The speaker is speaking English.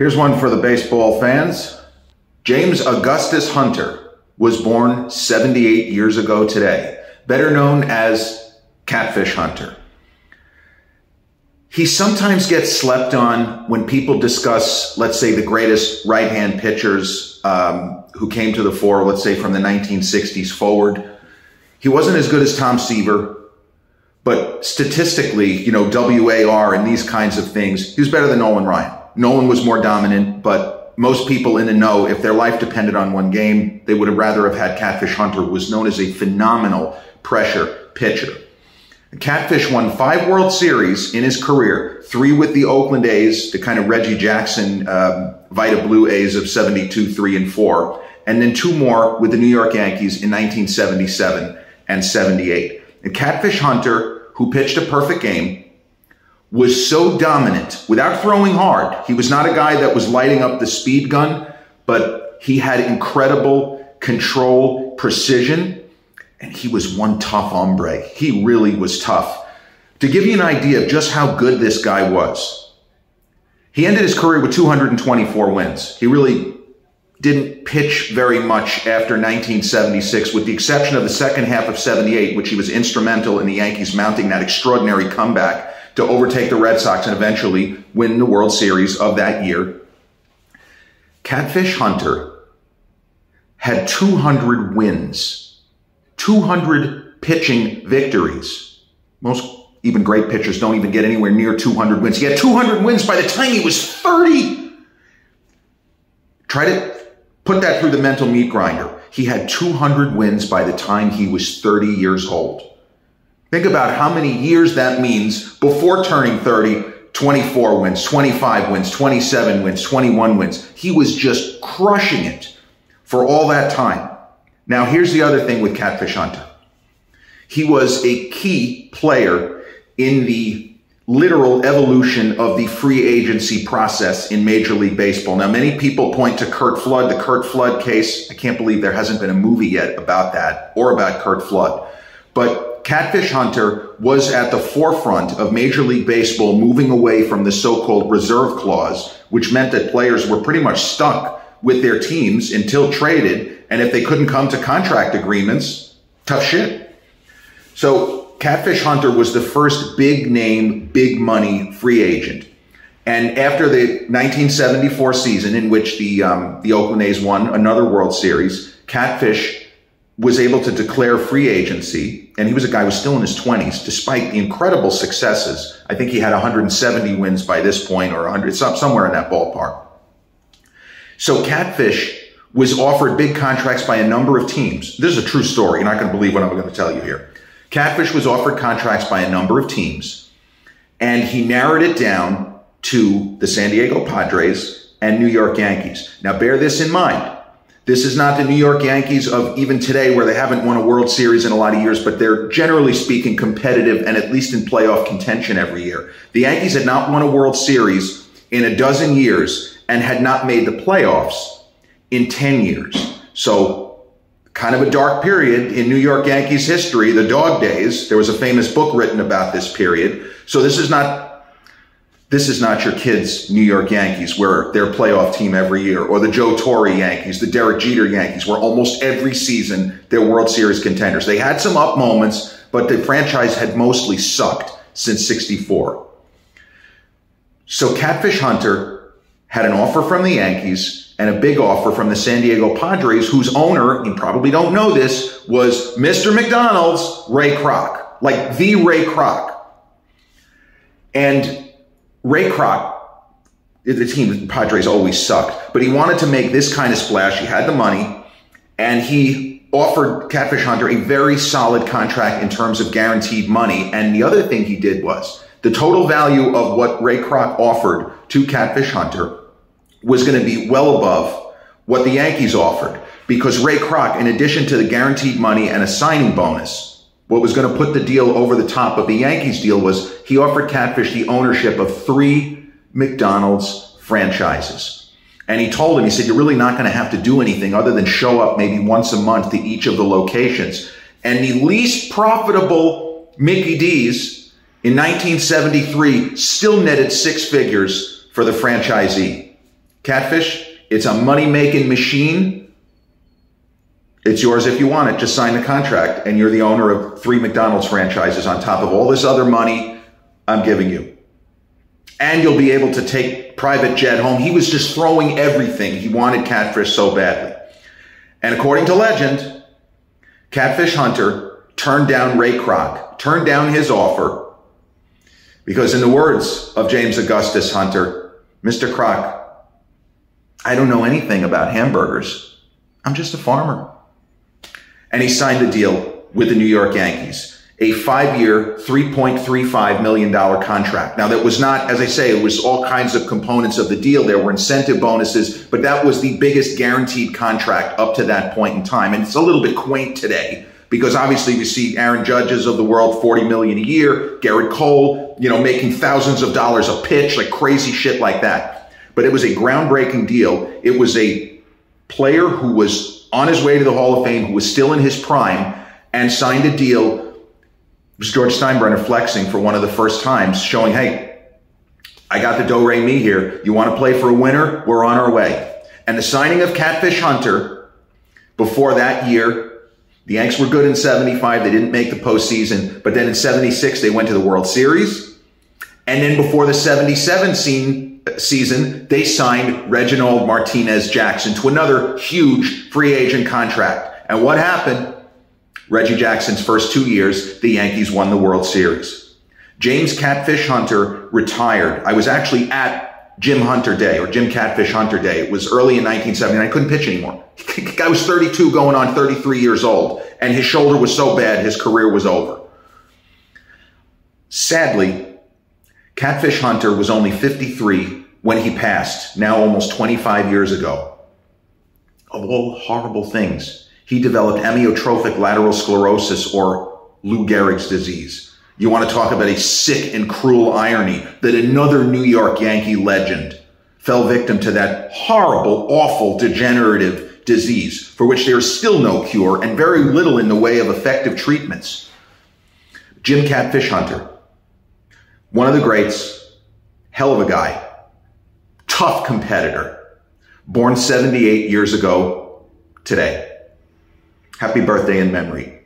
Here's one for the baseball fans. James Augustus Hunter was born 78 years ago today, better known as Catfish Hunter. He sometimes gets slept on when people discuss, let's say, the greatest right-hand pitchers who came to the fore, let's say from the 1960s forward. He wasn't as good as Tom Seaver, but statistically, WAR and these kinds of things, he was better than Nolan Ryan. Nolan was more dominant, but most people in the know, if their life depended on one game, they would have rather have had Catfish Hunter, who was known as a phenomenal pressure pitcher. Catfish won 5 World Series in his career, 3 with the Oakland A's, the kind of Reggie Jackson, Vita Blue A's of 72, 3, and 4, and then 2 more with the New York Yankees in 1977 and 78. And Catfish Hunter, who pitched a perfect game, was so dominant without throwing hard. He was not a guy that was lighting up the speed gun, but he had incredible control, precision, and he was one tough hombre. He really was tough. To give you an idea of just how good this guy was, he ended his career with 224 wins. He really didn't pitch very much after 1976, with the exception of the second half of 78, which he was instrumental in the Yankees mounting that extraordinary comeback to overtake the Red Sox and eventually win the World Series of that year. Catfish Hunter had 200 wins, 200 pitching victories. Most even great pitchers don't even get anywhere near 200 wins. He had 200 wins by the time he was 30. Try to put that through the mental meat grinder. He had 200 wins by the time he was 30 years old. Think about how many years that means before turning 30, 24 wins, 25 wins, 27 wins, 21 wins. He was just crushing it for all that time. Now, here's the other thing with Catfish Hunter. He was a key player in the literal evolution of the free agency process in Major League Baseball. Now, many people point to Curt Flood, the Curt Flood case. I can't believe there hasn't been a movie yet about that or about Curt Flood. But Catfish Hunter was at the forefront of Major League Baseball moving away from the so-called reserve clause, which meant that players were pretty much stuck with their teams until traded, and if they couldn't come to contract agreements, tough shit. So Catfish Hunter was the first big name, big money free agent. And after the 1974 season, in which the Oakland A's won another World Series, Catfish was able to declare free agency, and he was a guy who was still in his 20s, despite the incredible successes. I think he had 170 wins by this point, or 100, somewhere in that ballpark. So Catfish was offered big contracts by a number of teams. This is a true story. You're not going to believe what I'm going to tell you here. Catfish was offered contracts by a number of teams, and he narrowed it down to the San Diego Padres and New York Yankees. Now, bear this in mind. This is not the New York Yankees of even today, where they haven't won a World Series in a lot of years, but they're generally speaking competitive and at least in playoff contention every year. The Yankees had not won a World Series in a dozen years and had not made the playoffs in 10 years. So kind of a dark period in New York Yankees history, the dog days. There was a famous book written about this period. So this is not your kids' New York Yankees, where they're a playoff team every year, or the Joe Torre Yankees, the Derek Jeter Yankees, where almost every season they're World Series contenders. They had some up moments, but the franchise had mostly sucked since '64. So Catfish Hunter had an offer from the Yankees and a big offer from the San Diego Padres, whose owner, you probably don't know this, was Mr. McDonald's Ray Kroc, like the Ray Kroc. And Ray Kroc, the team, the Padres always sucked, but he wanted to make this kind of splash. He had the money, and he offered Catfish Hunter a very solid contract in terms of guaranteed money. And the other thing he did was the total value of what Ray Kroc offered to Catfish Hunter was going to be well above what the Yankees offered, because Ray Kroc, in addition to the guaranteed money and a signing bonus, what was going to put the deal over the top of the Yankees deal was he offered Catfish the ownership of 3 McDonald's franchises. And he told him, he said, you're really not going to have to do anything other than show up maybe once a month to each of the locations. And the least profitable Mickey D's in 1973 still netted 6 figures for the franchisee. Catfish, it's a money-making machine. It's yours if you want it. Just sign the contract, and you're the owner of 3 McDonald's franchises on top of all this other money I'm giving you. And you'll be able to take private jet home. He was just throwing everything. He wanted Catfish so badly. And according to legend, Catfish Hunter turned down Ray Kroc, turned down his offer, because in the words of James Augustus Hunter, Mr. Kroc, I don't know anything about hamburgers. I'm just a farmer. And he signed the deal with the New York Yankees, a 5-year, $3.35 million contract. Now, that was not, as I say, it was all kinds of components of the deal. There were incentive bonuses, but that was the biggest guaranteed contract up to that point in time. And it's a little bit quaint today, because obviously we see Aaron Judges of the world, $40 million a year, Garrett Cole, making thousands of dollars a pitch, like crazy shit like that. But it was a groundbreaking deal. It was a player who was on his way to the Hall of Fame, who was still in his prime, and signed a deal. It was George Steinbrenner flexing for one of the first times, showing, hey, I got the do-re-mi here. You want to play for a winner? We're on our way. And the signing of Catfish Hunter, before that year, the Yanks were good in 75. They didn't make the postseason. But then in 76, they went to the World Series. And then before the 77 season, they signed Reginald Martinez Jackson to another huge free agent contract. And what happened? Reggie Jackson's first 2 years, the Yankees won the World Series. James Catfish Hunter retired. I was actually at Jim Hunter Day, or Jim Catfish Hunter Day. It was early in 1979. I couldn't pitch anymore. The guy was 32 going on 33 years old, and his shoulder was so bad his career was over. Sadly, Catfish Hunter was only 53 when he passed, now almost 25 years ago. Of all horrible things, he developed amyotrophic lateral sclerosis, or Lou Gehrig's disease. You want to talk about a sick and cruel irony that another New York Yankee legend fell victim to that horrible, awful, degenerative disease for which there is still no cure and very little in the way of effective treatments. Jim Catfish Hunter, one of the greats, hell of a guy, tough competitor, born 78 years ago today. Happy birthday in memory.